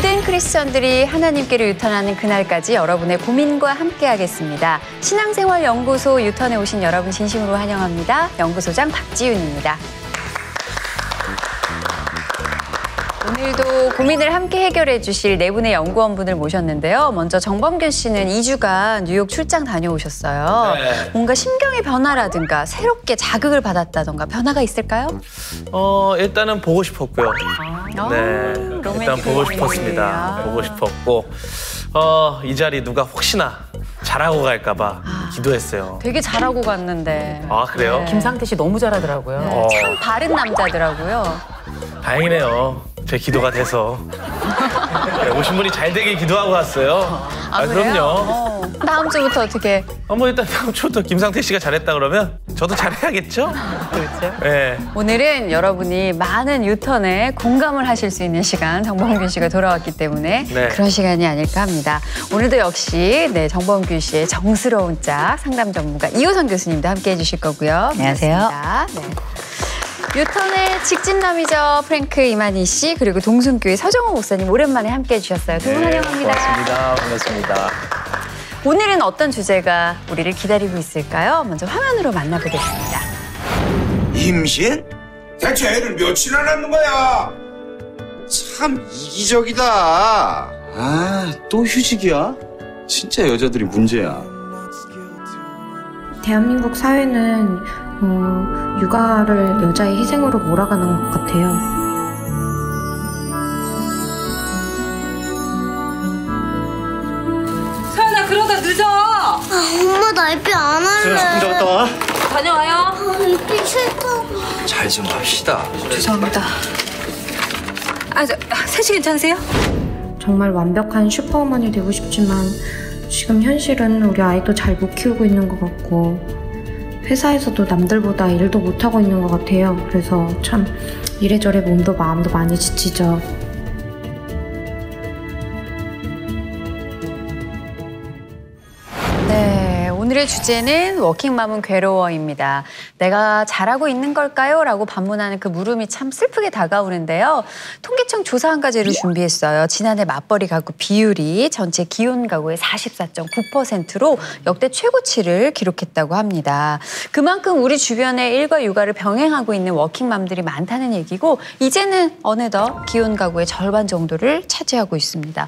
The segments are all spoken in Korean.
모든 크리스천들이 하나님께로 유턴하는 그날까지 여러분의 고민과 함께하겠습니다. 신앙생활연구소 유턴에 오신 여러분 진심으로 환영합니다. 연구소장 박지윤입니다. 오늘도 고민을 함께 해결해 주실 네 분의 연구원분을 모셨는데요. 먼저 정범균 씨는 2주간 뉴욕 출장 다녀오셨어요. 네. 뭔가 심경의 변화라든가 새롭게 자극을 받았다던가 변화가 있을까요? 일단은 보고 싶었고요. 네, 일단 보고 싶었습니다. 보고 싶었고 이 자리 누가 혹시나 잘하고 갈까 봐 기도했어요. 되게 잘하고 갔는데. 아, 그래요? 네. 김상태 씨 너무 잘하더라고요. 네, 참 바른 남자더라고요. 다행이네요. 제 기도가 돼서. 네, 오신 분이 잘 되길 기도하고 왔어요. 그럼요. 다음 주부터 어떻게? 일단 다음 주부터 김상태 씨가 잘했다 그러면 저도 잘해야겠죠? 그렇죠. 네. 오늘은 여러분이 많은 유턴에 공감을 하실 수 있는 시간, 정범균 씨가 돌아왔기 때문에 네. 그런 시간이 아닐까 합니다. 오늘도 역시 정범균 씨의 정스러운 짝 상담 전문가 이호선 교수님도 함께해 주실 거고요. 안녕하세요. 반갑습니다. 네. 유턴의 직진남이죠. 프랭크 이만희 씨 그리고 동순교회 서정호 목사님 오랜만에 함께해 주셨어요. 두 분 환영합니다. 반갑습니다. 반갑습니다. 오늘은 어떤 주제가 우리를 기다리고 있을까요? 먼저 화면으로 만나보겠습니다. 임신? 대체 애를 며칠이나 낳는 거야? 참 이기적이다. 아, 또 휴직이야? 진짜 여자들이 문제야. 대한민국 사회는 육아를 여자의 희생으로 몰아가는 것 같아요. 서연아 그러다 늦어. 엄마 날비 안 할래. 혼자 갔다 와. 다녀와요. 날비 싫다고. 잘 좀 합시다. 죄송합니다. 셋이 괜찮으세요? 정말 완벽한 슈퍼우먼이 되고 싶지만 지금 현실은 우리 아이도 잘 못 키우고 있는 것 같고 회사에서도 남들보다 일도 못하고 있는 것 같아요. 그래서 참 이래저래 몸도 마음도 많이 지치죠. 네, 오늘의 주제는 워킹맘은 괴로워입니다. 내가 잘하고 있는 걸까요? 라고 반문하는 그 물음이 참 슬프게 다가오는데요. 통계청 조사 한 가지를 준비했어요. 지난해 맞벌이 가구 비율이 전체 기혼 가구의 44.9%로 역대 최고치를 기록했다고 합니다. 그만큼 우리 주변에 일과 육아를 병행하고 있는 워킹맘들이 많다는 얘기고 이제는 어느덧 기혼 가구의 절반 정도를 차지하고 있습니다.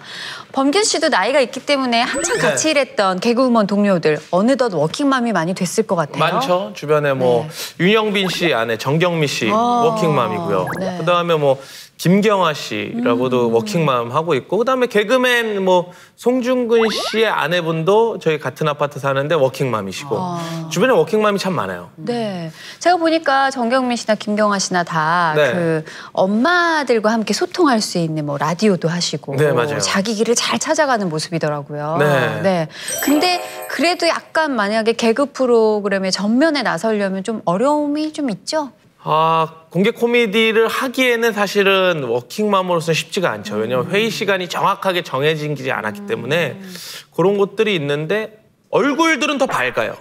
범균 씨도 나이가 있기 때문에 한참 같이 일했던 개그우먼 동료들 어느덧 워킹맘이 많이 됐을 것 같아요. 많죠. 주변에 윤영빈 씨 아내 정경미 씨 워킹맘이고요. 네. 그다음에 김경아 씨라고도 워킹맘 하고 있고 그다음에 개그맨 송중근 씨의 아내분도 저희 같은 아파트 사는데 워킹맘이시고 주변에 워킹맘이 참 많아요. 네, 제가 보니까 정경민 씨나 김경아 씨나 다 네. 그 엄마들과 함께 소통할 수 있는 라디오도 하시고 네, 맞아요. 자기 길을 잘 찾아가는 모습이더라고요. 네. 네. 근데 그래도 약간 만약에 개그 프로그램에 전면에 나서려면 좀 어려움이 좀 있죠? 공개 코미디를 하기에는 사실은 워킹맘으로서는 쉽지가 않죠. 왜냐하면 회의 시간이 정확하게 정해지지 않았기 때문에 그런 것들이 있는데 얼굴들은 더 밝아요.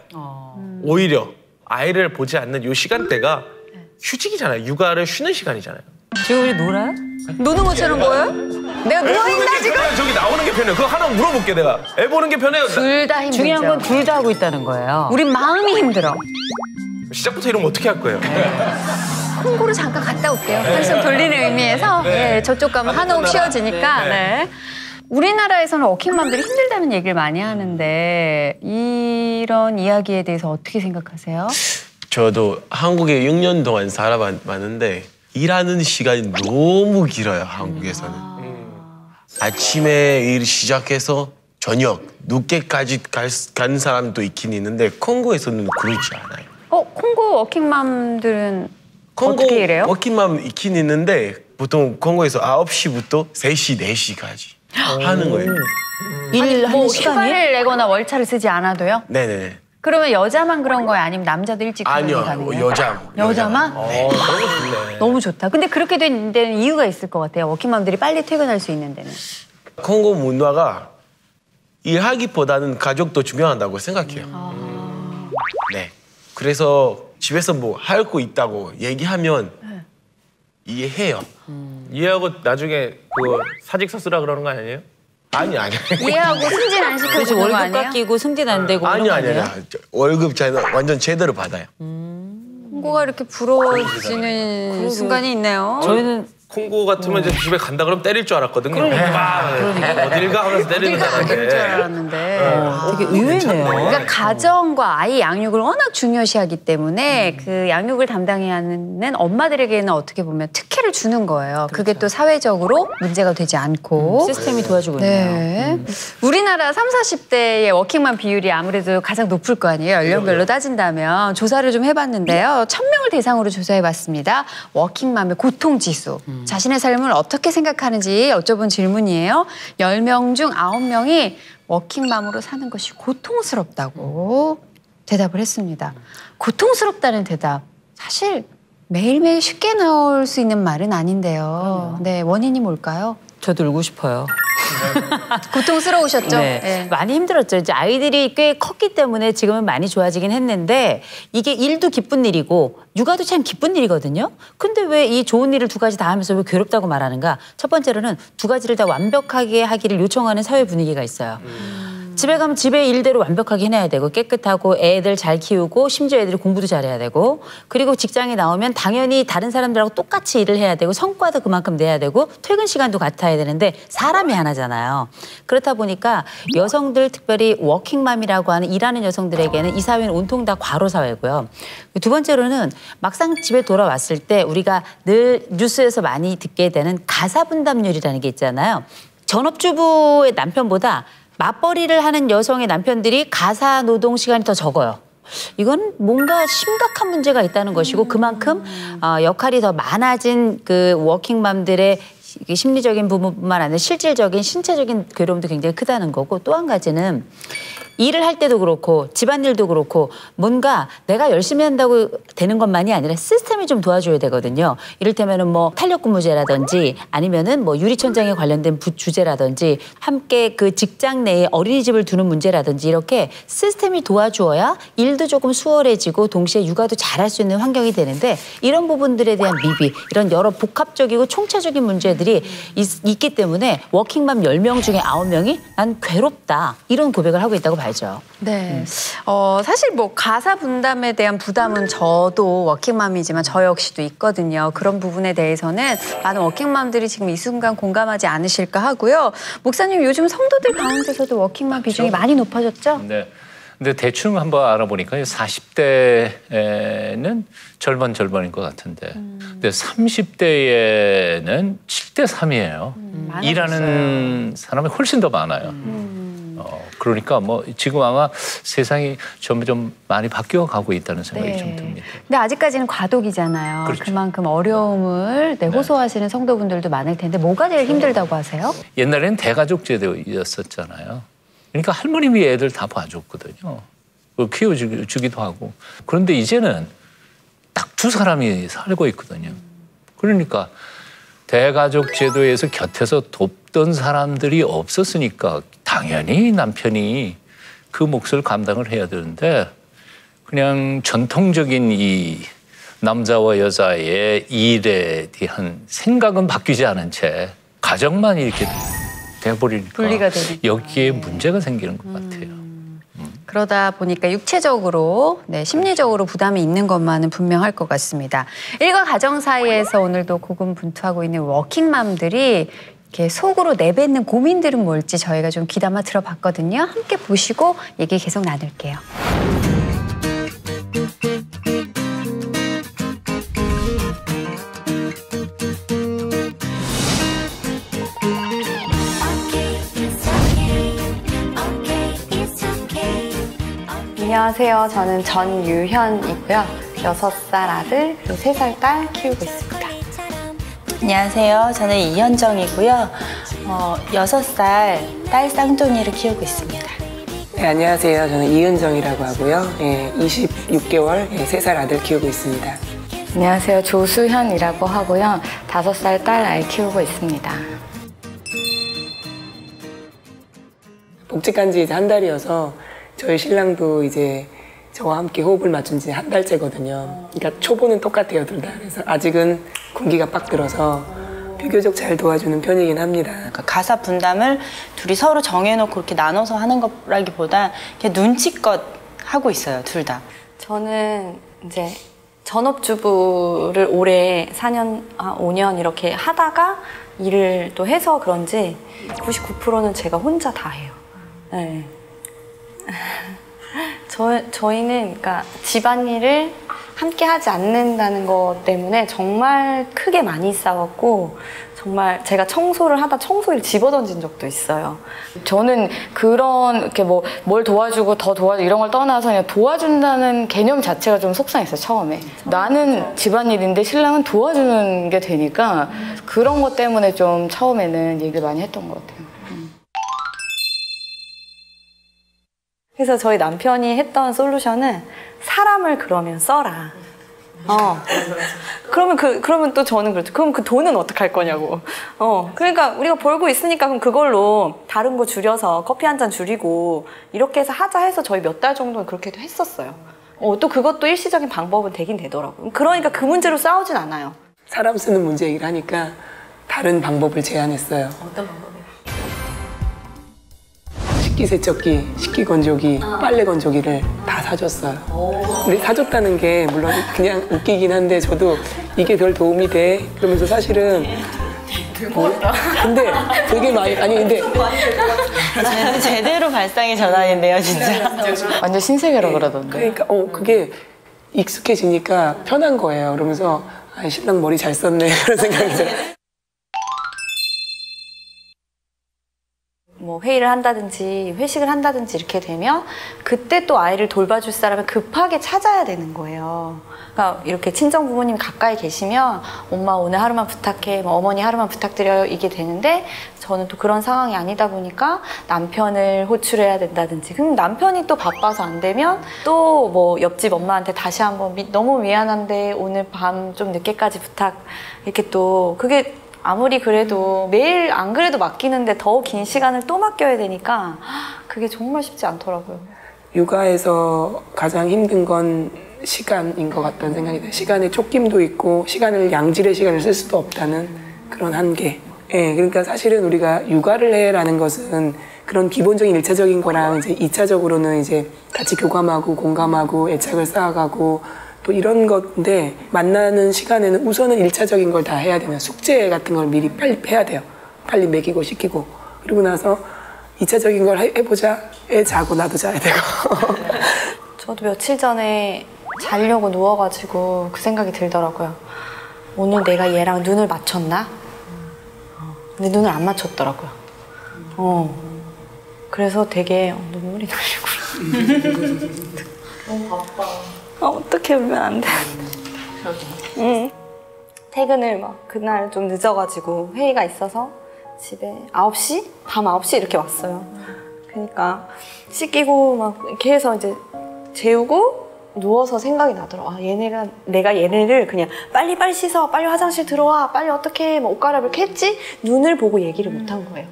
오히려 아이를 보지 않는 이 시간대가 휴직이잖아요. 육아를 쉬는 시간이잖아요. 지금 우리 놀아요? 노는 것처럼 보여요? 내가 누워있나 지금? 저기 나오는 게 편해요. 그거 하나 물어볼게 내가. 애 보는 게 편해요. 둘 다 힘들죠. 중요한 건 둘 다 하고 있다는 거예요. 우린 마음이 힘들어. 시작부터 이러면 어떻게 할 거예요? 홍보를 잠깐 갔다 올게요. 한숨 돌리는 의미에서 저쪽 가면 한호흡 쉬어지니까. 네. 우리나라에서는 워킹맘들이 힘들다는 얘기를 많이 하는데 이런 이야기에 대해서 어떻게 생각하세요? 저도 한국에 6년 동안 살아봤는데 일하는 시간이 너무 길어요, 한국에서는. 아침에 일 시작해서 저녁, 늦게까지 간 사람도 있긴 있는데 콩고에서는 그렇지 않아요. 콩고 워킹맘들은 어떻게 일해요? 워킹맘 있긴 있는데 보통 콩고에서 9시부터 3시, 4시까지 하는 거예요. 일하는 시간이? 휴가를 내거나 월차를 쓰지 않아도요? 네네. 그러면 여자만 그런 거예요? 아니면 남자도 일찍 아니요, 가는 거예요? 여자만. 여자만? 네. 너무 좋네. 너무 좋다. 근데 그렇게 된 데는 이유가 있을 것 같아요. 워킹맘들이 빨리 퇴근할 수 있는 데는. 콩고 문화가 일하기보다는 가족도 중요하다고 생각해요. 네. 그래서 집에서 뭐 할 거 있다고 얘기하면 이해해요. 이해하고 나중에 그 사직서 쓰라 그러는 거 아니에요? 아니. 이해하고 승진 안 그래서 시켜주는 거 월급 아니에요? 깎이고 승진 안 되고 아니. 이런 거 아니에요? 월급 완전 제대로 받아요. 콩고가 이렇게 부러워지는 순간이 있네요. 저희는 콩고 같으면 이제 집에 간다 그러면 때릴 줄 알았거든요. 어딜 가 하면서 때리는 줄 되는 줄 알았는데. 알았는데. 되게 의외네요. 그러니까 가정과 아이 양육을 워낙 중요시하기 때문에 그 양육을 담당해야 하는 엄마들에게는 어떻게 보면 특혜를 주는 거예요. 그게 또 사회적으로 문제가 되지 않고. 시스템이 도와주고 있네요. 네. 우리나라 30, 40대의 워킹맘 비율이 아무래도 가장 높을 거 아니에요. 연령별로 따진다면. 조사를 좀 해봤는데요. 1000명을 대상으로 조사해봤습니다. 워킹맘의 고통지수. 자신의 삶을 어떻게 생각하는지 여쭤본 질문이에요. 10명 중 9명이 워킹맘으로 사는 것이 고통스럽다고 대답을 했습니다. 고통스럽다는 대답. 사실 매일매일 쉽게 나올 수 있는 말은 아닌데요. 네, 원인이 뭘까요? 저도 울고 싶어요. 고통스러우셨죠? 네. 네. 많이 힘들었죠. 이제 아이들이 꽤 컸기 때문에 지금은 많이 좋아지긴 했는데 이게 일도 기쁜 일이고 육아도 참 기쁜 일이거든요. 근데 왜 이 좋은 일을 두 가지 다 하면서 왜 괴롭다고 말하는가? 첫 번째로는 두 가지를 다 완벽하게 하기를 요청하는 사회 분위기가 있어요. 집에 가면 집에 일대로 완벽하게 해내야 되고 깨끗하고 애들 잘 키우고 심지어 애들이 공부도 잘해야 되고 그리고 직장에 나오면 당연히 다른 사람들하고 똑같이 일을 해야 되고 성과도 그만큼 내야 되고 퇴근 시간도 같아야 되는데 사람이 하나잖아요. 그렇다 보니까 여성들 특별히 워킹맘이라고 하는 일하는 여성들에게는 이 사회는 온통 다 과로 사회고요. 두 번째로는 막상 집에 돌아왔을 때 우리가 늘 뉴스에서 많이 듣게 되는 가사 분담률이라는 게 있잖아요. 전업주부의 남편보다 맞벌이를 하는 여성의 남편들이 가사 노동 시간이 더 적어요. 이건 뭔가 심각한 문제가 있다는 것이고 그만큼 역할이 더 많아진 그 워킹맘들의 심리적인 부분뿐만 아니라 실질적인 신체적인 괴로움도 굉장히 크다는 거고 또 한 가지는 일을 할 때도 그렇고 집안일도 그렇고 뭔가 내가 열심히 한다고 되는 것만이 아니라 시스템이 좀 도와줘야 되거든요. 이를테면은 뭐 탄력근무제라든지 아니면은 뭐 유리천장에 관련된 주제라든지 함께 그 직장 내에 어린이집을 두는 문제라든지 이렇게 시스템이 도와주어야 일도 조금 수월해지고 동시에 육아도 잘할 수 있는 환경이 되는데 이런 부분들에 대한 미비, 이런 여러 복합적이고 총체적인 문제들이 있기 때문에 워킹맘 10명 중에 9명이 난 괴롭다 이런 고백을 하고 있다고 봐야죠. 네. 사실 뭐 가사 분담에 대한 부담은 저도 워킹맘이지만 저 역시도 있거든요. 그런 부분에 대해서는 많은 워킹맘들이 지금 이 순간 공감하지 않으실까 하고요. 목사님 요즘 성도들 가운데서도 워킹맘 비중이 많이 높아졌죠? 네. 근데 대충 한번 알아보니까요. 40대는 절반인 것 같은데. 근데 30대에는 7대 3이에요. 일하는 사람이 훨씬 더 많아요. 그러니까 뭐 지금 아마 세상이 점점 많이 바뀌어 가고 있다는 생각이 좀 듭니다. 근데 아직까지는 과도기잖아요. 그렇죠. 그만큼 어려움을 호소하시는 성도분들도 많을 텐데 뭐가 제일 힘들다고 하세요? 옛날에는 대가족 제도였었잖아요. 그러니까 할머님이 애들 다 봐줬거든요. 키워주기도 하고. 그런데 이제는 딱 두 사람이 살고 있거든요. 그러니까 대가족 제도에서 곁에서 돕던 사람들이 없었으니까 당연히 남편이 그 몫을 감당을 해야 되는데 그냥 전통적인 이 남자와 여자의 일에 대한 생각은 바뀌지 않은 채 가정만 이렇게 돼버리니까 분리가 되니까. 여기에 문제가 생기는 것 같아요. 그러다 보니까 육체적으로, 심리적으로 부담이 있는 것만은 분명할 것 같습니다. 일과 가정 사이에서 오늘도 고군분투하고 있는 워킹맘들이 이렇게 속으로 내뱉는 고민들은 뭘지 저희가 좀 귀담아 들어봤거든요. 함께 보시고 얘기 계속 나눌게요. 안녕하세요. 저는 전유현이고요. 6살 아들, 그리고 3살 딸 키우고 있습니다. 안녕하세요. 저는 이현정이고요. 6살 딸 쌍둥이를 키우고 있습니다. 네, 안녕하세요. 저는 이은정이라고 하고요. 26개월 3살 아들 키우고 있습니다. 안녕하세요. 조수현이라고 하고요. 5살 딸 아이 키우고 있습니다. 복직한 지 이제 한 달이어서 저희 신랑도 이제 저와 함께 호흡을 맞춘 지 한 달째거든요. 그러니까 초보는 똑같아요, 둘 다. 그래서 아직은 군기가 빡 들어서 비교적 잘 도와주는 편이긴 합니다. 그러니까 가사 분담을 둘이 서로 정해놓고 이렇게 나눠서 하는 것라기보다 그냥 눈치껏 하고 있어요, 둘 다. 저는 이제 전업주부를 올해 4년, 5년 이렇게 하다가 일을 또 해서 그런지 99%는 제가 혼자 다 해요. 네. 저희는 그러니까 집안일을 함께 하지 않는다는 것 때문에 정말 크게 많이 싸웠고, 정말 제가 청소를 하다 청소기를 집어던진 적도 있어요. 저는 그런 이렇게 뭘 도와주고 더 도와주고 이런 걸 떠나서 그냥 도와준다는 개념 자체가 좀 속상했어요, 처음에. 나는 집안일인데 신랑은 도와주는 게 되니까 그런 것 때문에 좀 처음에는 얘기를 많이 했던 것 같아요. 그래서 저희 남편이 했던 솔루션은 사람을 그러면 써라. 그러면 또 저는 그렇죠. 그럼 그 돈은 어떡할 거냐고. 그러니까 우리가 벌고 있으니까 그럼 그걸로 다른 거 줄여서 커피 한 잔 줄이고 이렇게 해서 하자 해서 저희 몇 달 정도는 그렇게도 했었어요. 또 그것도 일시적인 방법은 되긴 되더라고요. 그러니까 그 문제로 싸우진 않아요. 사람 쓰는 문제 얘기를 하니까 다른 방법을 제안했어요. 어떤 방법이요? 식기세척기, 식기건조기, 빨래건조기를 다 사줬어요. 근데 사줬다는 게 물론 그냥 웃기긴 한데 저도 이게 별 도움이 돼? 그러면서 사실은 근데 되게 많이 근데 제대로 발상의 전환인데요, 진짜. 완전 신세계로 그러던데. 그러니까 그게 익숙해지니까 편한 거예요. 그러면서 신랑 머리 잘 썼네 그런 생각이 들어요. 회의를 한다든지 회식을 한다든지 이렇게 되면 그때 또 아이를 돌봐줄 사람을 급하게 찾아야 되는 거예요. 그러니까 이렇게 친정 부모님이 가까이 계시면 엄마 오늘 하루만 부탁해, 어머니 하루만 부탁드려요 이게 되는데 저는 또 그런 상황이 아니다 보니까 남편을 호출해야 된다든지 그럼 남편이 또 바빠서 안 되면 또 옆집 엄마한테 다시 한번 너무 미안한데 오늘 밤 좀 늦게까지 부탁 이렇게 또 그게 아무리 그래도 매일 안 그래도 맡기는데 더 긴 시간을 또 맡겨야 되니까 그게 정말 쉽지 않더라고요. 육아에서 가장 힘든 건 시간인 것 같다는 생각이 들어요. 시간에 쫓김도 있고 양질의 시간을 쓸 수도 없다는 그런 한계. 그러니까 사실은 우리가 육아를 해라는 것은 그런 기본적인 1차적인 거랑 이제 2차적으로는 이제 같이 교감하고 공감하고 애착을 쌓아가고 또 이런 건데 만나는 시간에는 우선은 1차적인 걸 다 해야 되는 숙제 같은 걸 미리 빨리 해야 돼요. 빨리 먹이고 시키고 그리고 나서 2차적인 걸 해보자. 애 자고 나도 자야 되고. 저도 며칠 전에 자려고 누워가지고 그 생각이 들더라고요. 오늘 내가 얘랑 눈을 맞췄나? 근데 눈을 안 맞췄더라고요. 그래서 되게 눈물이 나려고. 너무 바빠. 어떻게 울면 안 돼. 퇴근을 그날 좀 늦어가지고 회의가 있어서 집에 9시? 밤 9시 이렇게 왔어요. 그러니까 씻기고 이렇게 해서 이제 재우고 누워서 생각이 나더라고. 내가 얘네를 그냥 빨리 씻어, 빨리 화장실 들어와, 빨리 어떻게 옷 갈아입을 이렇게 했지? 눈을 보고 얘기를 못 한 거예요.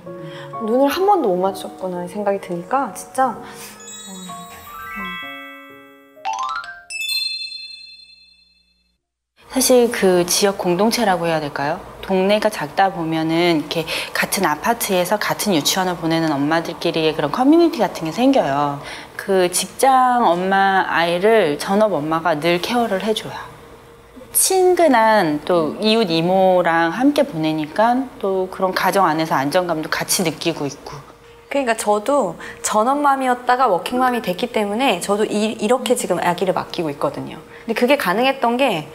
눈을 한 번도 못 맞췄구나 생각이 드니까 진짜 사실 그 지역 공동체라고 해야 될까요? 동네가 작다 보면은 이렇게 같은 아파트에서 같은 유치원을 보내는 엄마들끼리의 그런 커뮤니티 같은 게 생겨요. 그 직장 엄마 아이를 전업 엄마가 늘 케어를 해줘요. 친근한 또 이웃 이모랑 함께 보내니까 또 그런 가정 안에서 안정감도 같이 느끼고 있고. 그러니까 저도 전업맘이었다가 워킹맘이 됐기 때문에 저도 이렇게 지금 아기를 맡기고 있거든요. 근데 그게 가능했던 게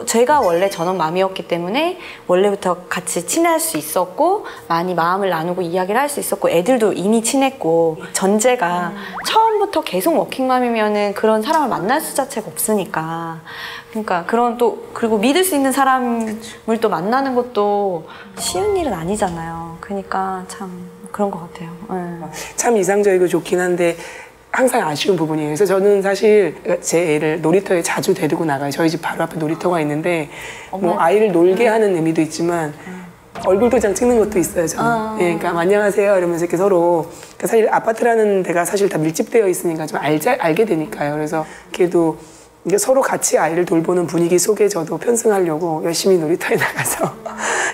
제가 원래 전업맘이었기 때문에 원래부터 같이 친할 수 있었고 많이 마음을 나누고 이야기를 할 수 있었고 애들도 이미 친했고 전제가 처음부터 계속 워킹맘이면은 그런 사람을 만날 수 자체가 없으니까 그러니까 그리고 믿을 수 있는 사람을 또 만나는 것도 쉬운 일은 아니잖아요. 그러니까 참 그런 것 같아요. 참 이상적이고 좋긴 한데 항상 아쉬운 부분이에요. 그래서 저는 사실 제 애를 놀이터에 자주 데리고 나가요. 저희 집 바로 앞에 놀이터가 있는데 아이를 놀게 하는 의미도 있지만 얼굴 도장 찍는 것도 있어요. 저는. 그러니까 안녕하세요 이러면서 이렇게 서로 사실 아파트라는 데가 사실 다 밀집되어 있으니까 좀 알게 되니까요. 그래서 걔도 이게 서로 같이 아이를 돌보는 분위기 속에 저도 편승하려고 열심히 놀이터에 나가서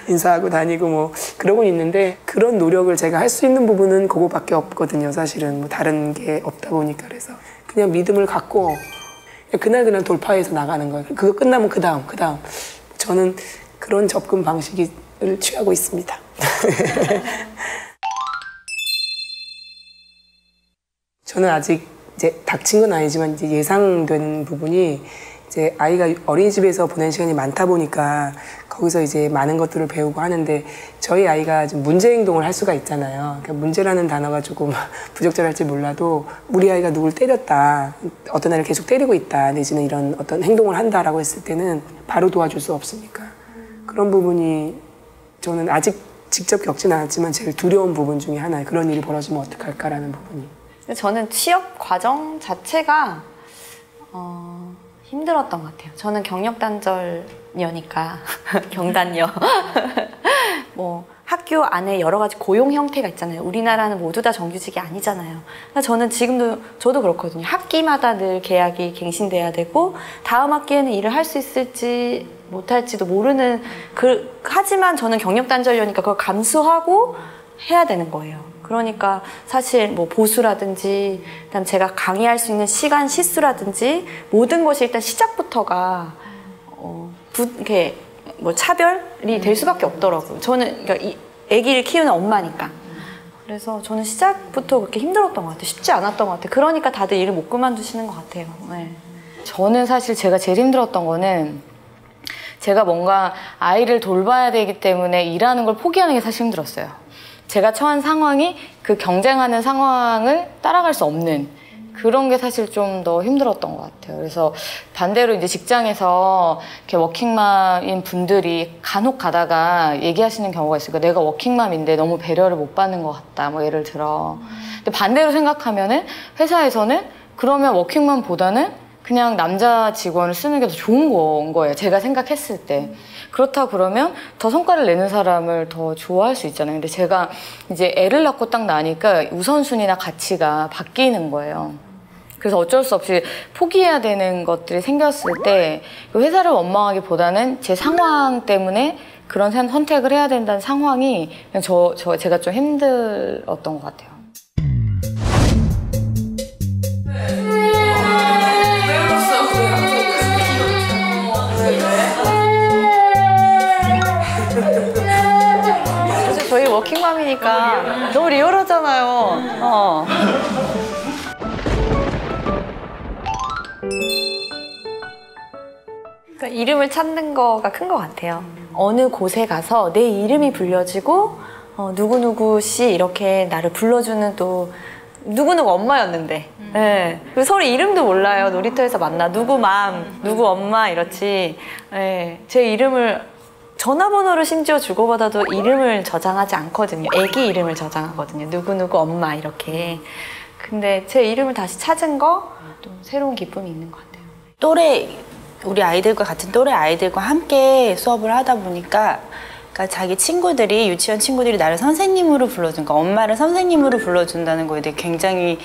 인사하고 다니고 뭐 그러고 있는데 그런 노력을 제가 할 수 있는 부분은 그거밖에 없거든요. 사실은 뭐 다른 게 없다 보니까. 그래서 그냥 믿음을 갖고 그날 돌파해서 나가는 거예요. 그거 끝나면 그 다음 저는 그런 접근 방식을 취하고 있습니다. 저는 아직 이제 닥친 건 아니지만 이제 예상되는 부분이 이제 아이가 어린이집에서 보낸 시간이 많다 보니까 거기서 이제 많은 것들을 배우고 하는데 저희 아이가 좀 문제 행동을 할 수가 있잖아요. 그러니까 문제라는 단어가 조금 부적절할지 몰라도 우리 아이가 누굴 때렸다, 어떤 애를 계속 때리고 있다, 내지는 이런 어떤 행동을 한다라고 했을 때는 바로 도와줄 수 없으니까 그런 부분이 저는 아직 직접 겪진 않았지만 제일 두려운 부분 중에 하나예요. 그런 일이 벌어지면 어떡할까라는 부분이. 저는 취업 과정 자체가 힘들었던 것 같아요. 저는 경력단절녀니까 경단녀. 뭐 학교 안에 여러 가지 고용 형태가 있잖아요. 우리나라는 모두 다 정규직이 아니잖아요. 저는 저도 그렇거든요. 학기마다 늘 계약이 갱신돼야 되고 다음 학기에는 일을 할 수 있을지 못할지도 모르는 하지만 저는 경력단절녀니까 그걸 감수하고 해야 되는 거예요. 그러니까 사실 뭐 보수라든지 그다음 제가 강의할 수 있는 시간 시수라든지 모든 것이 일단 시작부터가 이렇게 뭐 차별이 될 수밖에 없더라고요. 저는 그러니까 아기를 키우는 엄마니까. 그래서 저는 시작부터 그렇게 힘들었던 것 같아요. 쉽지 않았던 것 같아요. 그러니까 다들 일을 못 그만두시는 것 같아요. 네. 저는 사실 제가 제일 힘들었던 거는 제가 뭔가 아이를 돌봐야 되기 때문에 일하는 걸 포기하는 게 사실 힘들었어요. 제가 처한 상황이 그 경쟁하는 상황을 따라갈 수 없는 그런 게 사실 좀 더 힘들었던 것 같아요. 그래서 반대로 이제 직장에서 이렇게 워킹맘인 분들이 간혹 가다가 얘기하시는 경우가 있어요. 그러니까 내가 워킹맘인데 너무 배려를 못 받는 것 같다. 뭐 예를 들어. 근데 반대로 생각하면은 회사에서는 그러면 워킹맘보다는 그냥 남자 직원을 쓰는 게 더 좋은 건 거예요. 제가 생각했을 때. 그렇다 그러면 더 성과를 내는 사람을 더 좋아할 수 있잖아요. 근데 제가 이제 애를 낳고 딱 나니까 우선순위나 가치가 바뀌는 거예요. 그래서 어쩔 수 없이 포기해야 되는 것들이 생겼을 때 회사를 원망하기보다는 제 상황 때문에 그런 선택을 해야 된다는 상황이 제가 좀 힘들었던 것 같아요. 사실 저희 워킹맘이니까 너무 리얼하잖아요. 그러니까 이름을 찾는 거가 큰 것 같아요. 어느 곳에 가서 내 이름이 불려지고 누구누구 씨 이렇게 나를 불러주는 또 누구누구 엄마였는데 네. 그리고 서로 이름도 몰라요. 놀이터에서 만나 누구 맘, 누구 엄마 이렇지. 네. 제 이름을 전화번호를 심지어 주고받아도 이름을 저장하지 않거든요. 애기 이름을 저장하거든요. 누구누구 엄마 이렇게. 근데 제 이름을 다시 찾은 거 또 새로운 기쁨이 있는 것 같아요. 우리 아이들과 같은 또래 아이들과 함께 수업을 하다 보니까 그러니까 자기 친구들이 유치원 친구들이 나를 선생님으로 불러준 거 엄마를 선생님으로 불러준다는 거에 대해 굉장히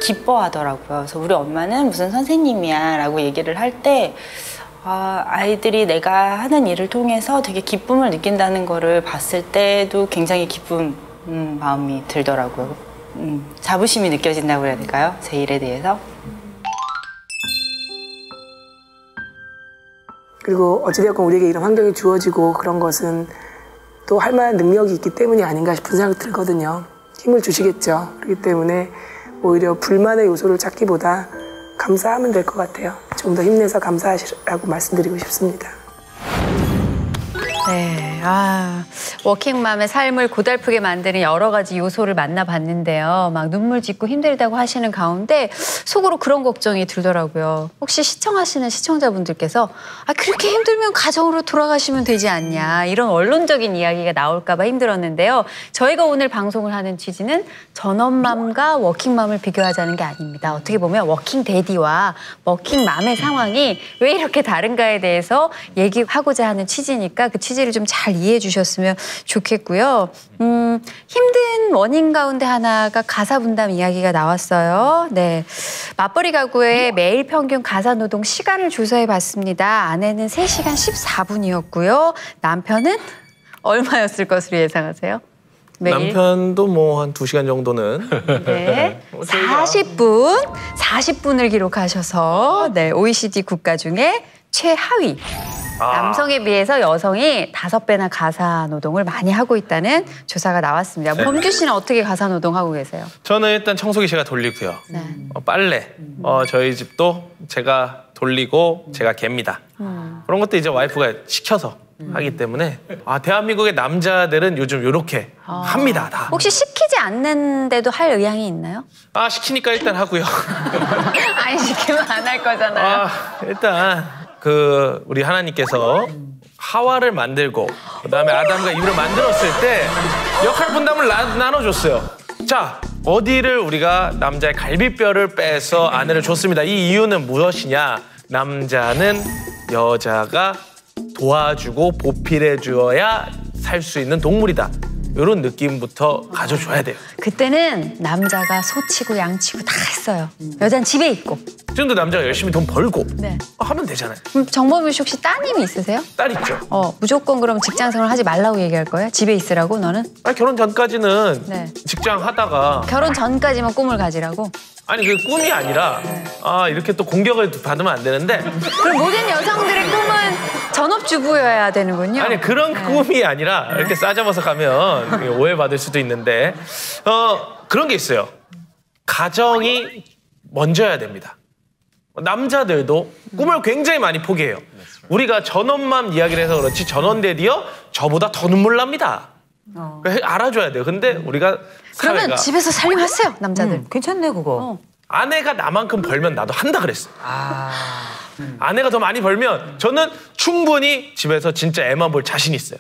기뻐하더라고요. 그래서 우리 엄마는 무슨 선생님이야 라고 얘기를 할 때 아이들이 내가 하는 일을 통해서 되게 기쁨을 느낀다는 거를 봤을 때도 굉장히 기쁜 마음이 들더라고요. 자부심이 느껴진다고 해야 될까요? 제 일에 대해서. 그리고 어찌되었건 우리에게 이런 환경이 주어지고 그런 것은 또 할 만한 능력이 있기 때문이 아닌가 싶은 생각이 들거든요. 힘을 주시겠죠. 그렇기 때문에 오히려 불만의 요소를 찾기보다 감사하면 될 것 같아요. 좀 더 힘내서 감사하시라고 말씀드리고 싶습니다. 네, 워킹맘의 삶을 고달프게 만드는 여러 가지 요소를 만나봤는데요. 막 눈물 짓고 힘들다고 하시는 가운데 속으로 그런 걱정이 들더라고요. 혹시 시청하시는 시청자분들께서 그렇게 힘들면 가정으로 돌아가시면 되지 않냐 이런 원론적인 이야기가 나올까 봐 힘들었는데요. 저희가 오늘 방송을 하는 취지는 전업맘과 워킹맘을 비교하자는 게 아닙니다. 어떻게 보면 워킹데디와 워킹맘의 상황이 왜 이렇게 다른가에 대해서 얘기하고자 하는 취지니까 그 취지를 좀 잘 이해해 주셨으면 좋겠고요. 힘든 원인 가운데 하나가 가사 분담 이야기가 나왔어요. 네, 맞벌이 가구의 매일 평균 가사 노동 시간을 조사해 봤습니다. 아내는 3시간 14분이었고요. 남편은 얼마였을 것으로 예상하세요? 매일? 남편도 뭐 한 2시간 정도는. 네. 40분을 기록하셔서 네, OECD 국가 중에 최하위. 남성에 비해서 여성이 5배나 가사 노동을 많이 하고 있다는 조사가 나왔습니다. 네. 범규 씨는 어떻게 가사 노동하고 계세요? 저는 일단 청소기 제가 돌리고요. 빨래. 저희 집도 제가 돌리고 제가 갭니다. 그런 것도 이제 와이프가 시켜서 하기 때문에 대한민국의 남자들은 요즘 이렇게 합니다. 다. 혹시 시키지 않는데도 할 의향이 있나요? 시키니까 일단 하고요. 아니 시키면 안 할 거잖아요. 일단 우리 하나님께서 하와를 만들고 그다음에 아담과 이브를 만들었을 때 역할 분담을 나눠줬어요. 자, 어디를 우리가 남자의 갈비뼈를 빼서 아내를 줬습니다. 이 이유는 무엇이냐? 남자는 여자가 도와주고 보필해 주어야 살 수 있는 동물이다. 이런 느낌부터 가져줘야 돼요. 그때는 남자가 소치고 양치고 다 했어요. 여자는 집에 있고. 지금도 남자가 열심히 돈 벌고 네. 하면 되잖아요. 그럼 정범규 씨 혹시 따님이 있으세요? 딸 있죠. 무조건 그럼 직장생활 하지 말라고 얘기할 거예요? 집에 있으라고 너는? 결혼 전까지는 네. 직장 하다가 결혼 전까지만 꿈을 가지라고? 아니 그 꿈이 아니라 이렇게 또 공격을 받으면 안 되는데 그럼 모든 여성들의 꿈은 전업주부여야 되는군요. 아니 그런 꿈이 아니라 이렇게 싸잡아서 가면 오해받을 수도 있는데 그런 게 있어요. 가정이 먼저여야 됩니다. 남자들도 꿈을 굉장히 많이 포기해요. 우리가 전원맘 이야기를 해서 그렇지 전원데디어 저보다 더 눈물 납니다. 알아줘야 돼요. 근데 우리가 그러면 사회가 집에서 살림하세요, 남자들. 괜찮네 그거. 아내가 나만큼 벌면 나도 한다 그랬어요. 아내가 더 많이 벌면 저는 충분히 집에서 진짜 애만 볼 자신 있어요.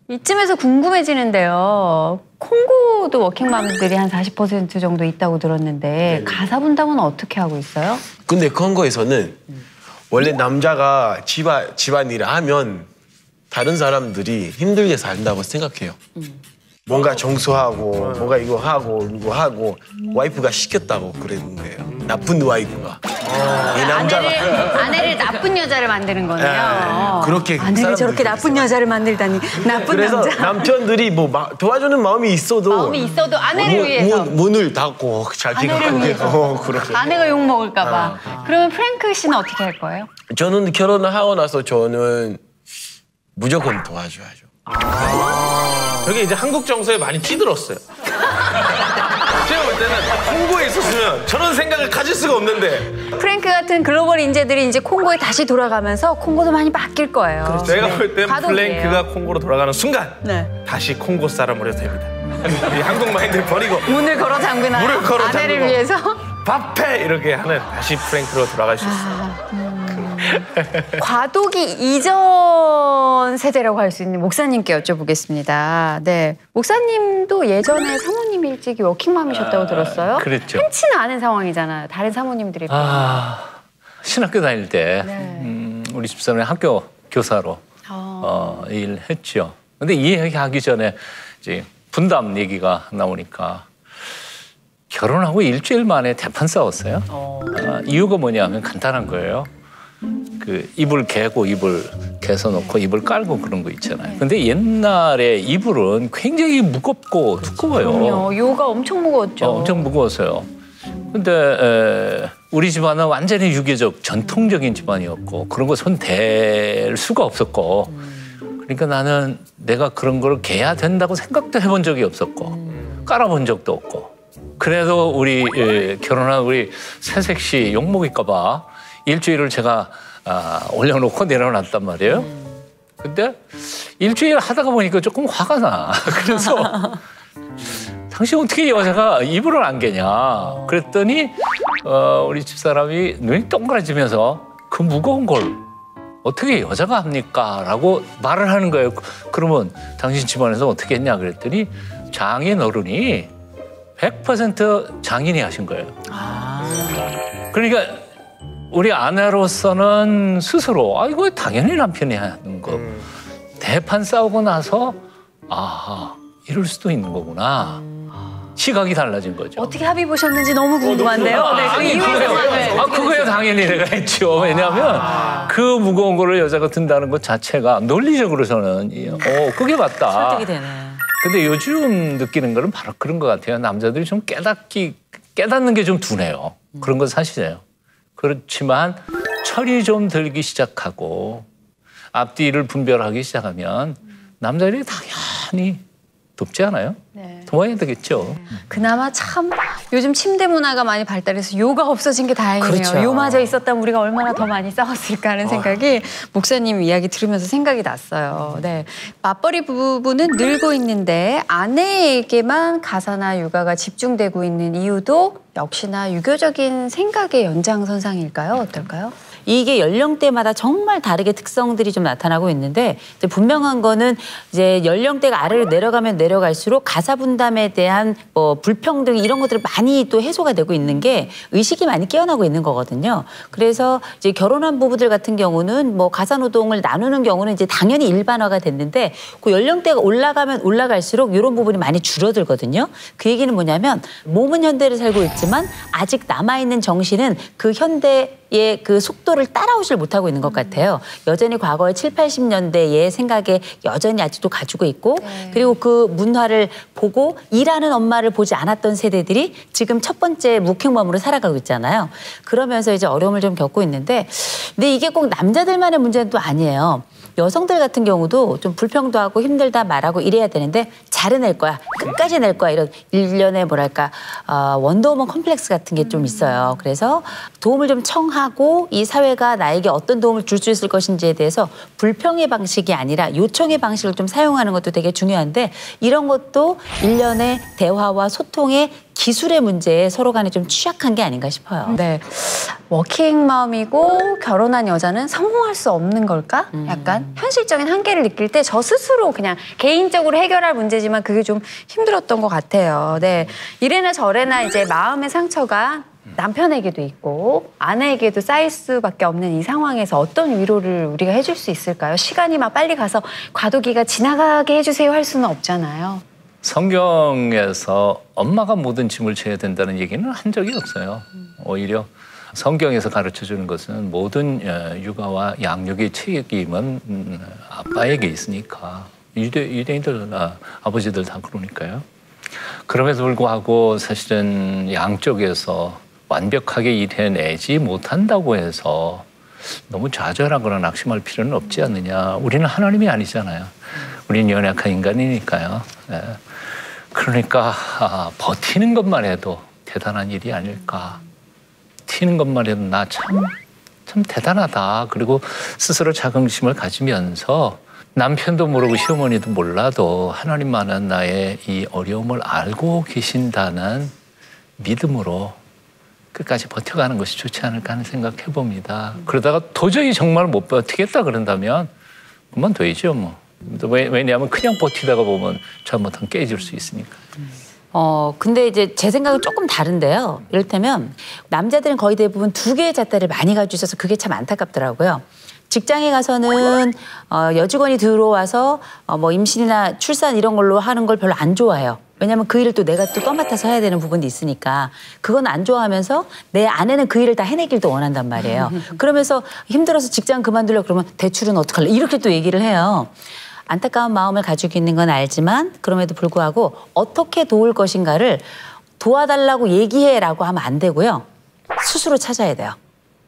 이쯤에서 궁금해지는데요. 콩고도 워킹맘들이 한 40% 정도 있다고 들었는데 가사 분담은 어떻게 하고 있어요? 근데 콩고에서는 원래 남자가 집안일을 하면 다른 사람들이 힘들게 산다고 생각해요. 뭔가 청소하고 뭔가 이거 하고 와이프가 시켰다고 그러는 거예요. 나쁜 와이프가. 이 남자가 아내를 나쁜 여자를 만드는 거네요. 그렇게 아내를 저렇게 나쁜 여자를 만들다니 나쁜 그래서 남자. 남편들이 뭐 도와주는 마음이 있어도 아내를 위해서 문을 닫고 자기가 아내를 위해서. 그렇게. 아내가 욕 먹을까 봐. 그러면 프랭크 씨는 어떻게 할 거예요? 저는 결혼을 하고 나서 저는 무조건 도와줘야죠. 저게 이제 한국 정서에 많이 찌들었어요. 제가 볼 때는 콩고에 있었으면 저런 생각을 가질 수가 없는데 프랭크 같은 글로벌 인재들이 이제 콩고에 다시 돌아가면서 콩고도 많이 바뀔 거예요. 제가 볼 때는 과도기예요. 플랭크가 콩고로 돌아가는 순간 다시 콩고 사람으로 됩니다. 이 한국 마인드를 버리고 문을 걸어 잠그나요? 문을 걸어 아내를 잠그고. 위해서? 밥해 이렇게 하는 다시 프랭크로 돌아갈 수 있어요. 과도기 이전 세대라고 할 수 있는 목사님께 여쭤보겠습니다. 네, 목사님도 예전에 사모님 일찍이 워킹맘이셨다고 들었어요. 그랬죠. 흔치는 않은 상황이잖아요. 다른 사모님들이. 신학교 다닐 때 우리 집사람이 학교 교사로 일했죠. 근데 이 얘기하기 전에 이제 분담 얘기가 나오니까 결혼하고 일주일 만에 대판 싸웠어요. 이유가 뭐냐면 간단한 거예요. 그 이불 개고 이불 개서 놓고 이불 깔고 그런 거 있잖아요. 근데 옛날에 이불은 굉장히 무겁고 두꺼워요. 그럼요. 요가 엄청 무거웠죠. 엄청 무거웠어요. 근데 우리 집안은 완전히 유교적 전통적인 집안이었고 그런 거 손 댈 수가 없었고 그러니까 나는 내가 그런 걸 개야 된다고 생각도 해본 적이 없었고 깔아본 적도 없고 그래서 우리 결혼한 우리 새색 씨 욕먹일까 봐 일주일을 제가 올려놓고 내려놨단 말이에요. 근데 일주일 하다가 보니까 조금 화가 나. 그래서 당신 어떻게 여자가 이불을 안 개냐. 그랬더니 우리 집사람이 눈이 동그라지면서 그 무거운 걸 어떻게 여자가 합니까? 라고 말을 하는 거예요. 그러면 당신 집안에서 어떻게 했냐 그랬더니 장인 어른이 100% 장인이 하신 거예요. 그러니까 우리 아내로서는 스스로 이거 당연히 남편이 하는 거. 대판 싸우고 나서 아하 이럴 수도 있는 거구나. 시각이 달라진 거죠. 어떻게 합의 보셨는지 너무 궁금한데요. 네, 그 이유에서 그거야 당연히 내가 했죠. 왜냐하면 그 무거운 거를 여자가 든다는 것 자체가 논리적으로서는 그게 맞다. 설득이 되네. 근데 요즘 느끼는 거는 바로 그런 것 같아요. 남자들이 좀 깨닫는 게 좀 둔해요. 그런 건 사실이에요. 그렇지만 철이 좀 들기 시작하고 앞뒤를 분별하기 시작하면 남자들이 당연히 돕지 않아요? 네. 도와야 되겠죠. 그나마 참 요즘 침대 문화가 많이 발달해서 요가 없어진 게 다행이네요. 그렇죠. 요마저 있었다면 우리가 얼마나 더 많이 싸웠을까 하는 생각이 목사님 이야기 들으면서 생각이 났어요. 네, 맞벌이 부부는 늘고 있는데 아내에게만 가사나 육아가 집중되고 있는 이유도 역시나 유교적인 생각의 연장선상일까요? 어떨까요? 이게 연령대마다 정말 다르게 특성들이 좀 나타나고 있는데 이제 분명한 거는 이제 연령대가 아래로 내려가면 내려갈수록 가사 분담에 대한 뭐 불평등 이런 것들이 많이 또 해소가 되고 있는 게 의식이 많이 깨어나고 있는 거거든요. 그래서 이제 결혼한 부부들 같은 경우는 뭐 가사 노동을 나누는 경우는 이제 당연히 일반화가 됐는데 그 연령대가 올라가면 올라갈수록 이런 부분이 많이 줄어들거든요. 그 얘기는 뭐냐면 몸은 현대를 살고 있지만 아직 남아있는 정신은 그 현대의 그 속도를 따라오질 못하고 있는 것 같아요. 여전히 과거의 7, 80년대의 생각에 여전히 아직도 가지고 있고 그리고 그 문화를 보고 일하는 엄마를 보지 않았던 세대들이 지금 첫 번째 무킹맘으로 살아가고 있잖아요. 그러면서 이제 어려움을 좀 겪고 있는데 근데 이게 꼭 남자들만의 문제는 또 아니에요. 여성들 같은 경우도 좀 불평도 힘들다 말하고 이래야 되는데 잘해낼 거야. 끝까지 낼 거야. 이런 일련의 뭐랄까 원더우먼 컴플렉스 같은 게 좀 있어요. 그래서 도움을 좀 청하고 이 사회가 나에게 어떤 도움을 줄 수 있을 것인지에 대해서 불평의 방식이 아니라 요청의 방식을 좀 사용하는 것도 되게 중요한데 이런 것도 일련의 대화와 소통의 기술의 문제에 서로 간에 좀 취약한 게 아닌가 싶어요. 네, 워킹맘이고 결혼한 여자는 성공할 수 없는 걸까? 약간 현실적인 한계를 느낄 때 저 스스로 그냥 개인적으로 해결할 문제지만 그게 좀 힘들었던 것 같아요. 네, 이래나 저래나 이제 마음의 상처가 남편에게도 있고 아내에게도 쌓일 수밖에 없는 이 상황에서 어떤 위로를 우리가 해줄 수 있을까요? 시간이 막 빨리 가서 과도기가 지나가게 해주세요 할 수는 없잖아요. 성경에서 엄마가 모든 짐을 져야 된다는 얘기는 한 적이 없어요. 오히려 성경에서 가르쳐주는 것은 모든 육아와 양육의 책임은 아빠에게 있으니까 유대인들 아버지들 다 그러니까요. 그럼에도 불구하고 사실은 양쪽에서 완벽하게 일해내지 못한다고 해서 너무 좌절하거나 낙심할 필요는 없지 않느냐. 우리는 하나님이 아니잖아요. 우리는 연약한 인간이니까요. 그러니까 버티는 것만 해도 대단한 일이 아닐까. 튀는 것만 해도 나 참 대단하다. 그리고 스스로 자긍심을 가지면서 남편도 모르고 시어머니도 몰라도 하나님만은 나의 이 어려움을 알고 계신다는 믿음으로 끝까지 버텨가는 것이 좋지 않을까 하는 생각 해봅니다. 그러다가 도저히 정말 못 버티겠다 그런다면 그만둬야죠 뭐. 왜냐하면 그냥 버티다가 보면 잘못하면 깨질 수 있으니까. 근데 이제 제 생각은 조금 다른데요. 이를테면 남자들은 거의 대부분 두 개의 잣대를 많이 가지고 있어서 그게 참 안타깝더라고요. 직장에 가서는 여직원이 들어와서 뭐 임신이나 출산 이런 걸로 하는 걸 별로 안 좋아해요. 왜냐하면 그 일을 또 내가 또 떠맡아서 해야 되는 부분도 있으니까 그건 안 좋아하면서 내 아내는 그 일을 다 해내길 또 원한단 말이에요. 그러면서 힘들어서 직장 그만두려고 그러면 대출은 어떡할래? 이렇게 또 얘기를 해요. 안타까운 마음을 가지고 있는 건 알지만 그럼에도 불구하고 어떻게 도울 것인가를 도와달라고 얘기해라고 하면 안 되고요. 스스로 찾아야 돼요.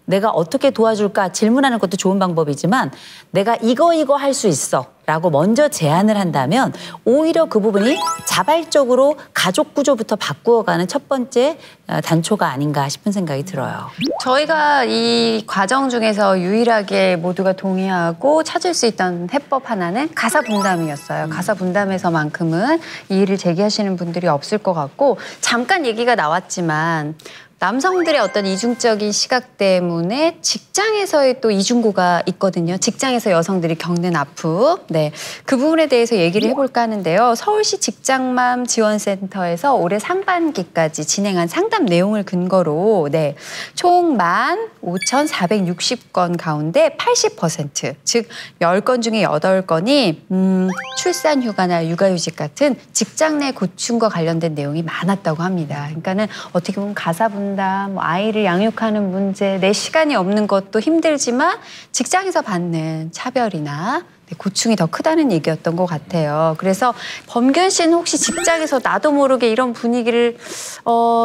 내가 어떻게 도와줄까 질문하는 것도 좋은 방법이지만 내가 이거 할 수 있어 라고 먼저 제안을 한다면 오히려 그 부분이 자발적으로 가족 구조부터 바꾸어가는 첫 번째 단초가 아닌가 싶은 생각이 들어요. 저희가 이 과정 중에서 유일하게 모두가 동의하고 찾을 수 있던 해법 하나는 가사 분담이었어요. 가사 분담에서만큼은 이 일을 제기하시는 분들이 없을 것 같고 잠깐 얘기가 나왔지만 남성들의 어떤 이중적인 시각 때문에 직장에서의 또 이중고가 있거든요. 직장에서 여성들이 겪는 아픔. 네, 그 부분에 대해서 얘기를 해볼까 하는데요. 서울시 직장맘 지원센터에서 올해 상반기까지 진행한 상담 내용을 근거로 네, 총 15,460건 가운데 80%, 즉 10건 중에 8건이 출산 휴가나 육아휴직 같은 직장 내 고충과 관련된 내용이 많았다고 합니다. 그러니까는 어떻게 보면 가사 분담, 뭐 아이를 양육하는 문제, 내 시간이 없는 것도 힘들지만 직장에서 받는 차별이나 고충이 더 크다는 얘기였던 것 같아요. 그래서 범균 씨는 혹시 직장에서 나도 모르게 이런 분위기를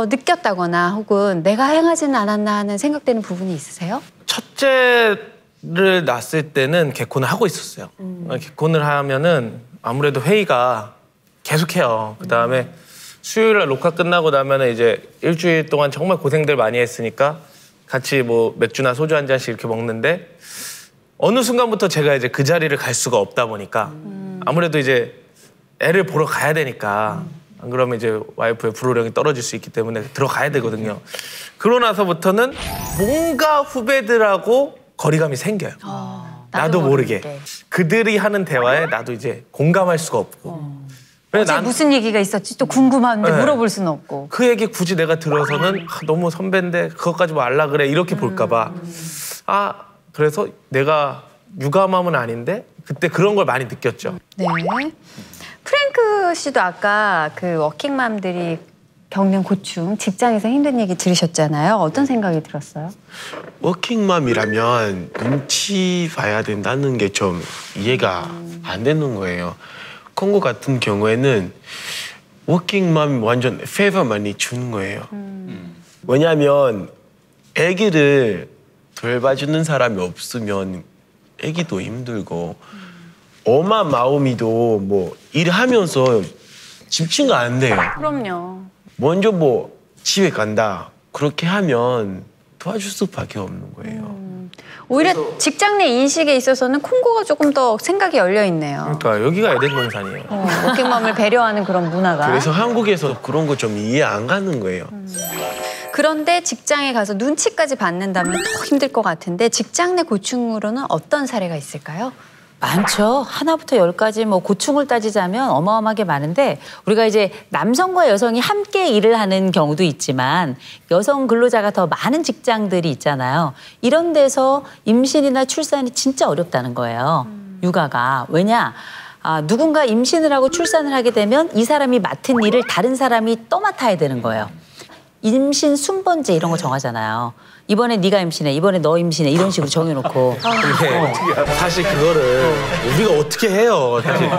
느꼈다거나 혹은 내가 행하지는 않았나 하는 생각되는 부분이 있으세요? 첫째를 낳았을 때는 개콘을 하고 있었어요. 개콘을 하면은 아무래도 회의가 계속해요. 그다음에 수요일날 녹화 끝나고 나면은 이제 일주일 동안 정말 고생들 많이 했으니까 같이 뭐 맥주나 소주 한 잔씩 이렇게 먹는데 어느 순간부터 제가 이제 그 자리를 갈 수가 없다 보니까 아무래도 이제 애를 보러 가야 되니까 안 그러면 이제 와이프의 불호령이 떨어질 수 있기 때문에 들어가야 되거든요. 그러고 나서부터는 뭔가 후배들하고 거리감이 생겨요. 나도 모르게. 그들이 하는 대화에 나도 이제 공감할 수가 없고. 어제 무슨 얘기가 있었지? 또 궁금한데 네. 물어볼 수는 없고. 그 얘기 굳이 내가 들어서는 너무 선배인데 그것까지 뭐 알라 그래 이렇게 볼까 봐. 그래서 내가 육아맘은 아닌데 그때 그런 걸 많이 느꼈죠. 네. 프랭크 씨도 아까 그 워킹맘들이 겪는 고충, 직장에서 힘든 얘기 들으셨잖아요. 어떤 생각이 들었어요? 워킹맘이라면 눈치 봐야 된다는 게 좀 이해가 안 되는 거예요. 콩고 같은 경우에는 워킹맘 완전 페이버 많이 주는 거예요. 왜냐하면 아기를 돌봐주는 사람이 없으면 아기도 힘들고 엄마 마음이도 뭐 일하면서 집중이 안 돼요. 그럼요. 먼저 뭐 집에 간다 그렇게 하면 도와줄 수밖에 없는 거예요. 오히려 직장 내 인식에 있어서는 콩고가 조금 더 생각이 열려 있네요. 그러니까 여기가 에덴 동산이에요. 워킹맘을 배려하는 그런 문화가. 그래서 한국에서 그런 거 좀 이해 안 가는 거예요. 그런데 직장에 가서 눈치까지 받는다면 더 힘들 것 같은데 직장 내 고충으로는 어떤 사례가 있을까요? 많죠. 하나부터 10까지 뭐 고충을 따지자면 어마어마하게 많은데 우리가 이제 남성과 여성이 함께 일을 하는 경우도 있지만 여성 근로자가 더 많은 직장들이 있잖아요. 이런 데서 임신이나 출산이 진짜 어렵다는 거예요. 육아가. 왜냐? 누군가 임신을 하고 출산을 하게 되면 이 사람이 맡은 일을 다른 사람이 떠맡아야 되는 거예요. 임신 순번제 이런 거 정하잖아요. 이번에 네가 임신해, 이번에 너 임신해 이런 식으로 정해놓고. 사실 그거를 우리가 어떻게 해요? 사실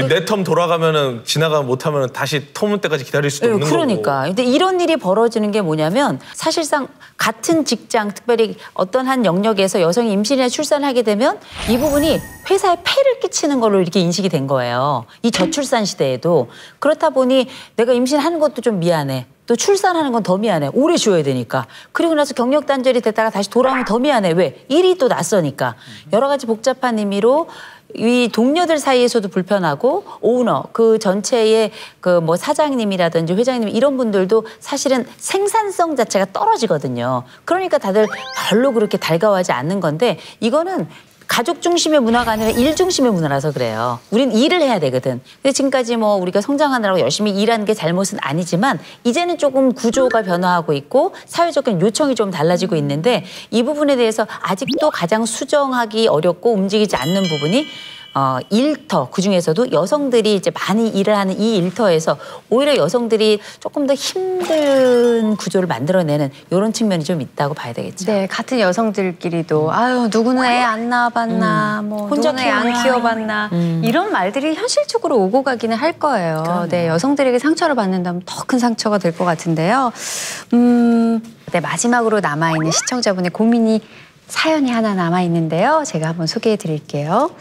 내 텀 돌아가면은 지나가 못하면은 다시 텀 때까지 기다릴 수도 없는 거고. 그러니까. 근데 이런 일이 벌어지는 게 뭐냐면 사실상 같은 직장, 특별히 어떤 한 영역에서 여성이 임신이나 출산을 하게 되면 이 부분이 회사에 폐를 끼치는 걸로 이렇게 인식이 된 거예요. 이 저출산 시대에도. 그렇다 보니 내가 임신하는 것도 좀 미안해. 또 출산하는 건 더 미안해. 오래 쉬어야 되니까. 그리고 나서 경력 단절이 됐다가 다시 돌아오면 더 미안해. 왜? 일이 또 낯서니까. 여러 가지 복잡한 의미로 이 동료들 사이에서도 불편하고 오너, 그 전체의 그 뭐 사장님이라든지 회장님 이런 분들도 사실은 생산성 자체가 떨어지거든요. 그러니까 다들 별로 그렇게 달가워하지 않는 건데 이거는 가족 중심의 문화가 아니라 일 중심의 문화라서 그래요. 우린 일을 해야 되거든. 근데 지금까지 뭐 우리가 성장하느라고 열심히 일한 게 잘못은 아니지만 이제는 조금 구조가 변화하고 있고 사회적인 요청이 좀 달라지고 있는데 이 부분에 대해서 아직도 가장 수정하기 어렵고 움직이지 않는 부분이 일터, 그중에서도 여성들이 이제 많이 일을 하는 이 일터에서 오히려 여성들이 조금 더 힘든 구조를 만들어내는 이런 측면이 좀 있다고 봐야 되겠죠. 네, 같은 여성들끼리도 아유 누구는 애 안 낳아봤나, 뭐 혼자 누구는 애 안 키워봤나 이런 말들이 현실적으로 오고 가기는 할 거예요. 그럼요. 네, 여성들에게 상처를 받는다면 더 큰 상처가 될 것 같은데요. 네, 마지막으로 남아있는 시청자분의 고민이 사연이 하나 남아있는데요. 제가 한번 소개해 드릴게요.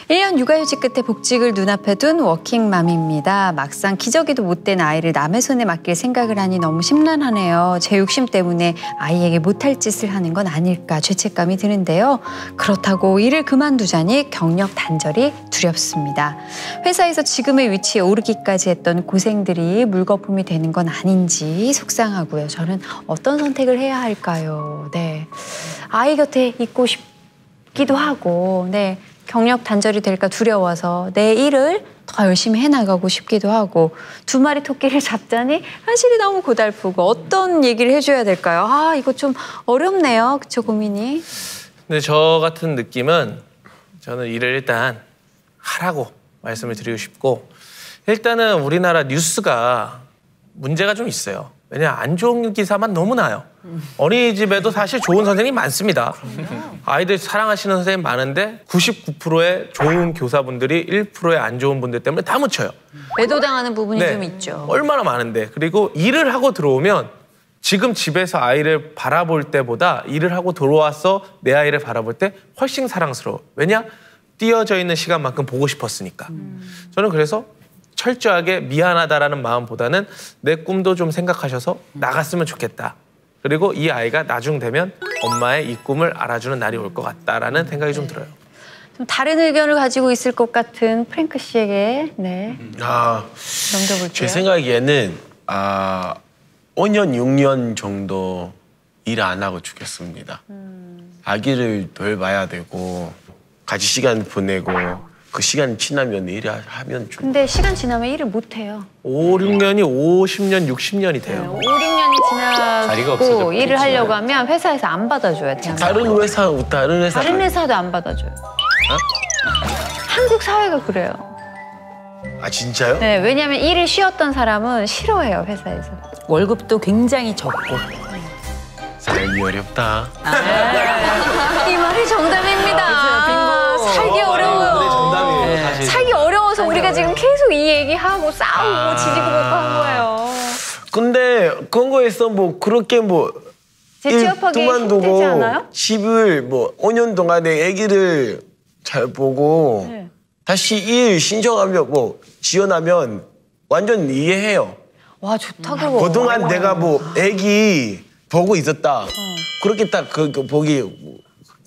1년 육아휴직 끝에 복직을 눈앞에 둔 워킹맘입니다. 막상 기저귀도 못 된 아이를 남의 손에 맡길 생각을 하니 너무 심란하네요. 제 욕심 때문에 아이에게 못할 짓을 하는 건 아닐까 죄책감이 드는데요. 그렇다고 일을 그만두자니 경력 단절이 두렵습니다. 회사에서 지금의 위치에 오르기까지 했던 고생들이 물거품이 되는 건 아닌지 속상하고요. 저는 어떤 선택을 해야 할까요? 네, 아이 곁에 있고 싶기도 하고, 네, 경력 단절이 될까 두려워서 내 일을 더 열심히 해나가고 싶기도 하고, 두 마리 토끼를 잡자니 현실이 너무 고달프고 어떤 얘기를 해줘야 될까요? 아, 이거 좀 어렵네요. 그쵸, 고민이. 근데 저 같은 느낌은 저는 일을 일단 하라고 말씀을 드리고 싶고, 일단은 우리나라 뉴스가 문제가 좀 있어요. 왜냐하면 안 좋은 기사만 너무 나요. 어린이집에도 사실 좋은 선생님이 많습니다. 아이들 사랑하시는 선생님 많은데 99%의 좋은 교사분들이 1%의 안 좋은 분들 때문에 다 묻혀요. 매도당하는 부분이 네. 좀 있죠. 얼마나 많은데. 그리고 일을 하고 들어오면 지금 집에서 아이를 바라볼 때보다 일을 하고 들어와서 내 아이를 바라볼 때 훨씬 사랑스러워. 왜냐? 띄어져 있는 시간만큼 보고 싶었으니까. 저는 그래서 철저하게 미안하다라는 마음보다는 내 꿈도 좀 생각하셔서 나갔으면 좋겠다. 그리고 이 아이가 나중 되면 엄마의 이 꿈을 알아주는 날이 올 것 같다라는 생각이 좀 들어요. 좀 다른 의견을 가지고 있을 것 같은 프랭크 씨에게 넘겨볼게요. 제 생각에는 5년, 6년 정도 일 안 하고 죽겠습니다. 아기를 돌봐야 되고 같이 시간 보내고 그 시간 지나면 일을 하면 좀. 근데 시간 지나면 일을 못 해요. 5, 6년이 50년, 60년이 돼요. 5, 6년이 지나고 일을 하려고 하면 회사에서 안 받아줘요. 다른 회사도 안 받아줘요. 한국 사회가 그래요. 아, 진짜요? 네, 왜냐하면 일을 쉬었던 사람은 싫어해요, 회사에서. 월급도 굉장히 적고. 살기 어렵다. 이 말이 정답입니다. 살기 어려워요. 정답이에요. 살기 어려워서 우리가 지금 계속 이 얘기하고 싸우고 지지고 볶고 한 거예요. 근데 그거에서 뭐 그렇게 뭐 재취업하기 힘들지 않아요? 집을 뭐 5년 동안에 아기를 잘 보고 다시 일 신청하면 뭐 지원하면 완전 이해해요. 와, 좋다 그거. 그동안 내가 뭐 아기 보고 있었다. 그렇게 딱 보기.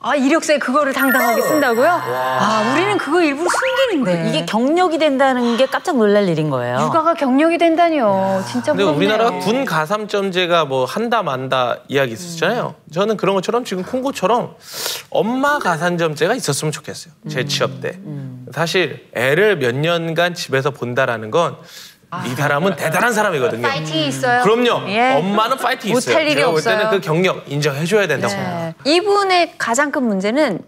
아, 이력서에 그거를 당당하게 쓴다고요? 아, 우리는 그거 일부러 숨기는데. 이게 경력이 된다는 게 깜짝 놀랄 일인 거예요. 육아가 경력이 된다니요. 진짜 근데 부럽네요. 우리나라 군 가산점제가 뭐 한다 만다 이야기 있었잖아요. 저는 그런 것처럼 지금 콩고처럼 엄마 가산점제가 있었으면 좋겠어요. 제 취업 때. 사실 애를 몇 년간 집에서 본다라는 건 이 사람은 대단한 사람이거든요. 파이팅이 있어요. 그럼요. 예. 엄마는 파이팅이 있어요. 못할 일이 제가 볼 없어요. 때는 그 경력 인정해줘야 된다고 봅니다. 이분의 가장 큰 문제는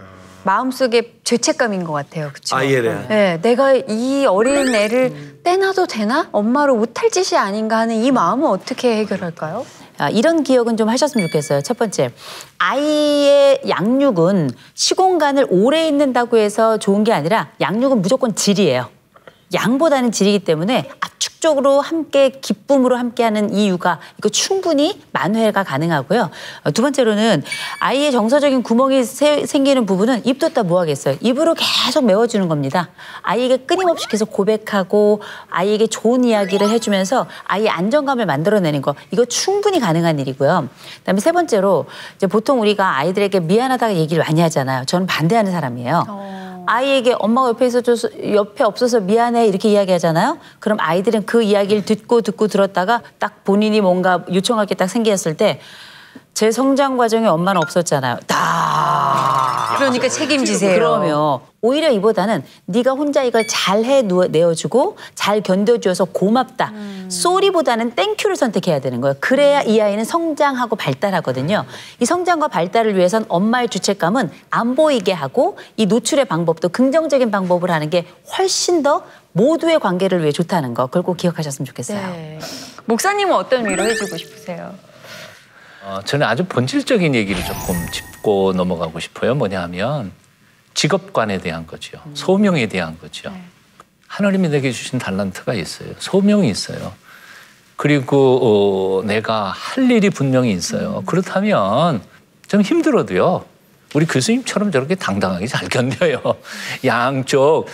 마음속에 죄책감인 것 같아요. 그렇죠? 아이에 대한. 네, 내가 이 어린 애를 떼놔도 되나? 엄마로 못할 짓이 아닌가 하는 이 마음은 어떻게 해결할까요? 이런 기억은 좀 하셨으면 좋겠어요. 첫 번째, 아이의 양육은 시공간을 오래 있는다고 해서 좋은 게 아니라 양육은 무조건 질이에요. 양보다는 질이기 때문에 압축적으로 함께 기쁨으로 함께하는 이 육아, 이거 충분히 만회가 가능하고요. 두 번째로는 아이의 정서적인 구멍이 생기는 부분은 입 뒀다 뭐 하겠어요. 입으로 계속 메워주는 겁니다. 아이에게 끊임없이 계속 고백하고 아이에게 좋은 이야기를 해주면서 아이의 안정감을 만들어내는 거, 이거 충분히 가능한 일이고요. 그다음에 세 번째로 이제 보통 우리가 아이들에게 미안하다고 얘기를 많이 하잖아요. 저는 반대하는 사람이에요. 아이에게 엄마가 옆에 없어서 미안해 이렇게 이야기하잖아요. 그럼 아이들은 그 이야기를 듣고 들었다가 딱 본인이 뭔가 요청할 게 딱 생겼을 때 제 성장 과정에 엄마는 없었잖아요. 그러니까 책임지세요. 그러면 오히려 이보다는 네가 혼자 이걸 잘 내어주고 잘 견뎌줘서 고맙다. 쏘리보다는 땡큐를 선택해야 되는 거예요. 그래야 이 아이는 성장하고 발달하거든요. 이 성장과 발달을 위해선 엄마의 죄책감은 안 보이게 하고 이 노출의 방법도 긍정적인 방법을 하는 게 훨씬 더 모두의 관계를 위해 좋다는 거. 그걸 꼭 기억하셨으면 좋겠어요. 네. 목사님은 어떤 위로 해주고 싶으세요? 저는 아주 본질적인 얘기를 조금 짚고 넘어가고 싶어요. 뭐냐 하면 직업관에 대한 거죠. 소명에 대한 거죠. 하나님이 내게 주신 달란트가 있어요. 소명이 있어요. 그리고 내가 할 일이 분명히 있어요. 그렇다면 좀 힘들어도요. 우리 교수님처럼 저렇게 당당하게 잘 견뎌요. 양쪽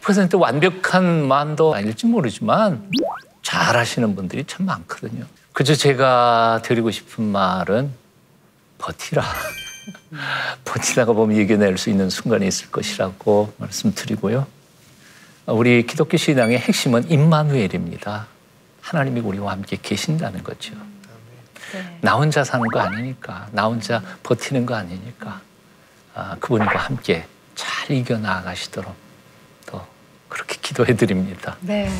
100% 완벽한 만도 아닐지 모르지만 잘하시는 분들이 참 많거든요. 그저 제가 드리고 싶은 말은 버티라. 버티다가 보면 이겨낼 수 있는 순간이 있을 것이라고 말씀드리고요. 우리 기독교 신앙의 핵심은 임마누엘입니다. 하나님이 우리와 함께 계신다는 거죠. 나 혼자 사는 거 아니니까, 나 혼자 버티는 거 아니니까 그분과 함께 잘 이겨나가시도록 또 그렇게 기도해드립니다. 네.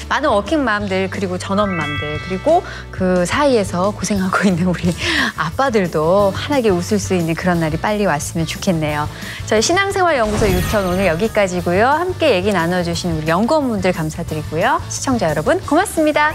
많은 워킹맘들 그리고 전업맘들 그리고 그 사이에서 고생하고 있는 우리 아빠들도 환하게 웃을 수 있는 그런 날이 빨리 왔으면 좋겠네요. 저희 신앙생활연구소 유턴 오늘 여기까지고요. 함께 얘기 나눠주신 우리 연구원분들 감사드리고요. 시청자 여러분 고맙습니다.